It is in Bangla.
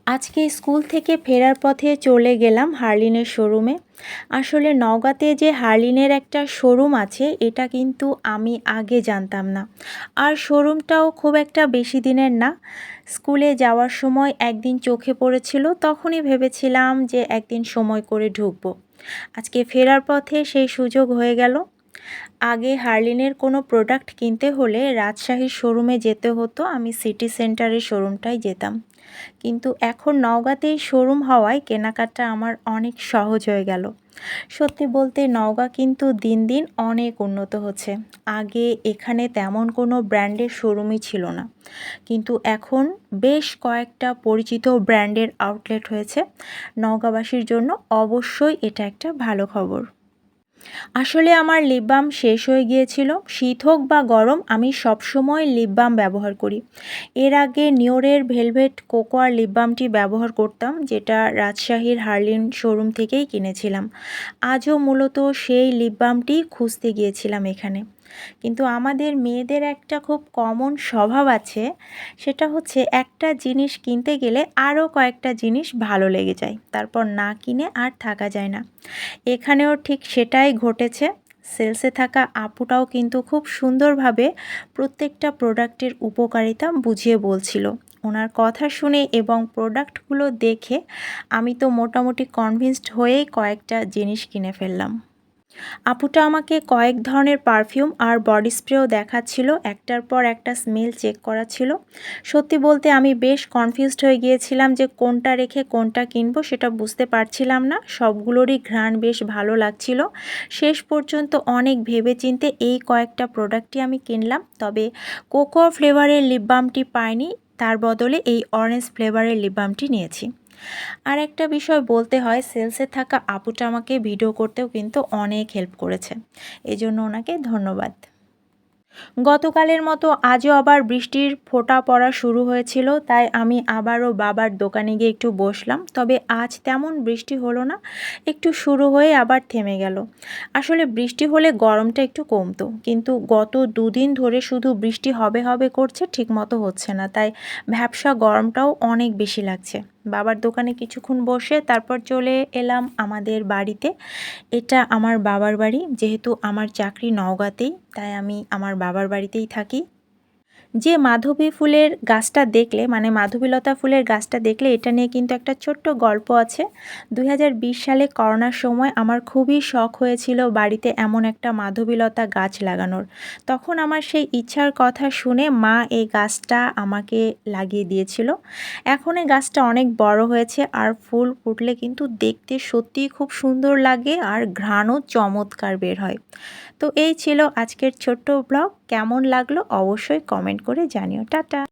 আজকে স্কুল থেকে ফেরার পথে চলে গেলাম হার্লিনের শোরুমে। আসলে নওগাঁতে যে হার্লিনের একটা শোরুম আছে এটা কিন্তু আমি আগে জানতাম না। আর শোরুমটাও খুব একটা বেশি দিনের না। স্কুলে যাওয়ার সময় একদিন চোখে পড়েছিল, তখনই ভেবেছিলাম যে একদিন সময় করে ঢুকবো। আজকে ফেরার পথে সেই সুযোগ হয়ে গেল। আগে হার্লিনের কোনো প্রোডাক্ট কিনতে হলে রাজশাহীর শোরুমে যেতে হতো, আমি সিটি সেন্টারের শোরুমটাই যেতাম। কিন্তু এখন নওগাঁতেই শোরুম হওয়ায় কেনাকাটা আমার অনেক সহজ হয়ে গেল। সত্যি বলতে নওগাঁ কিন্তু দিন দিন অনেক উন্নত হচ্ছে। আগে এখানে তেমন কোনো ব্র্যান্ডের শোরুমই ছিল না, কিন্তু এখন বেশ কয়েকটা পরিচিত ব্র্যান্ডের আউটলেট হয়েছে। নওগাঁবাসীর জন্য অবশ্যই এটা একটা ভালো খবর। আসলে আমার লিপ বাম শেষ হয়ে গিয়েছিল। শীত হোক বা গরম, আমি সবসময় লিপ বাম ব্যবহার করি। এর আগে নিওরের ভেলভেট কোকোয়ার লিপ বামটি ব্যবহার করতাম, যেটা রাজশাহীর হার্লিন শোরুম থেকেই কিনেছিলাম। আজও মূলত সেই লিপ বামটি খুঁজতে গিয়েছিলাম এখানে। কিন্তু আমাদের মেয়েদের একটা খুব কমন স্বভাব আছে, সেটা হচ্ছে একটা জিনিস কিনতে গেলে আরও কয়েকটা জিনিস ভালো লেগে যায়, তারপর না কিনে আর থাকা যায় না। এখানেও ঠিক সেটাই ঘটেছে। সেলসে থাকা আপুটাও কিন্তু খুব সুন্দরভাবে প্রত্যেকটা প্রোডাক্টের উপকারিতা বুঝিয়ে বলছিল। ওনার কথা শুনে এবং প্রোডাক্টগুলো দেখে আমি তো মোটামুটি কনভিন্সড হয়েই কয়েকটা জিনিস কিনে ফেললাম। আপুটা আমাকে কয়েক ধরনের পারফিউম আর বডি স্প্রেও দেখাচ্ছিল, একটার পর একটা স্মেল চেক করা ছিল। সত্যি বলতে আমি বেশ কনফিউজড হয়ে গিয়েছিলাম যে কোনটা রেখে কোনটা কিনবো সেটা বুঝতে পারছিলাম না। সবগুলোরই ঘ্রাণ বেশ ভালো লাগছিল। শেষ পর্যন্ত অনেক ভেবেচিন্তে এই কয়েকটা প্রোডাক্টই আমি কিনলাম। তবে কোকো ফ্লেভারের লিপ বামটি পাইনি, তার বদলে এই অরেঞ্জ ফ্লেভারের লিপ বামটি নিয়েছি। আর একটা বিষয় বলতে হয়, সেলসে থাকা আপুটা আমাকে ভিডিও করতেও কিন্তু অনেক হেল্প করেছে, এজন্য ওনাকে ধন্যবাদ। গতকালের মতো আজও আবার বৃষ্টির ফোঁটা পড়া শুরু হয়েছিল, তাই আমি আবারও বাবার দোকানে গিয়ে একটু বসলাম। তবে আজ তেমন বৃষ্টি হলো না, একটু শুরু হয়ে আবার থেমে গেল। আসলে বৃষ্টি হলে গরমটা একটু কমতো, কিন্তু গত দুদিন ধরে শুধু বৃষ্টি হবে হবে করছে, ঠিকমতো হচ্ছে না, তাই ভ্যাপসা গরমটাও অনেক বেশি লাগছে। বাবার দোকানে কিছুক্ষণ বসে তারপর চলে এলাম আমাদের বাড়িতে। এটা আমার বাবার বাড়ি, যেহেতু আমার চাকরি নওগাঁতেই, তাই আমি আমার বাবার বাড়িতেই থাকি। যে মাধবী ফুলের গাছটা দেখলে, মানে মাধবীলতা ফুলের গাছটা দেখলে, এটা নিয়ে কিন্তু একটা ছোট্ট গল্প আছে। 2020 সালে করোনার সময় আমার খুবই শখ হয়েছিল বাড়িতে এমন একটা মাধবীলতা গাছ লাগানোর। তখন আমার সেই ইচ্ছার কথা শুনে মা এই গাছটা আমাকে লাগিয়ে দিয়েছিল। এখন এই গাছটা অনেক বড় হয়েছে আর ফুল ফুটলে কিন্তু দেখতে সত্যিই খুব সুন্দর লাগে আর ঘ্রাণও চমৎকার বের হয়। তো এই ছিল আজকের ছোট্ট ব্লগ। কেমন লাগলো অবশ্যই কমেন্ট করে জানিও। টাটা।